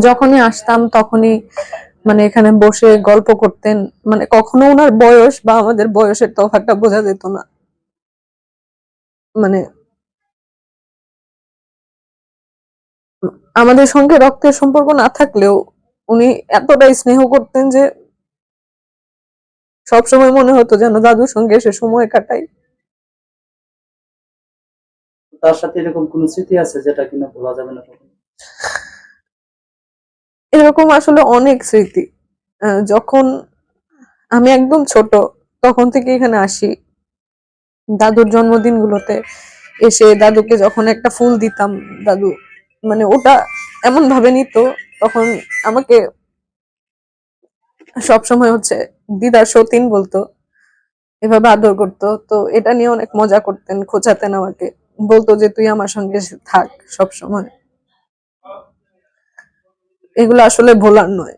যখনই আসতাম তখনই মানে এখানে বসে গল্প করতেন, মানে কখনো ওনার বয়স বা আমাদের বয়সের তফাৎটা বোঝা যেত না। মানে আমাদের সঙ্গে রক্তের সম্পর্ক না থাকলেও উনি এতটাই স্নেহ করতেন যে সবসময় মনে হতো যেন দাদুর সঙ্গে এসে সময় কাটাই। তার সাথে এরকম কোন স্মৃতি আছে যেটা কিনা ভোলা যাবে না কখনো? এরকম আসলে অনেক স্মৃতি। যখন আমি একদম ছোট তখন থেকে এখানে আসি, দাদুর জন্মদিনগুলোতে এসে দাদুকে যখন একটা ফুল দিতাম, দাদু মানে ওটা এমন ভাবে নিত, তখন আমাকে সবসময় দিদার সতীন বলতো, এভাবে আদর করতো। তো এটা নিয়ে অনেক মজা করতেন, খোঁচাতেন আমাকে, বলতো যে তুই আমার সঙ্গে থাক সব সময়। এগুলো আসলে ভোলার নয়।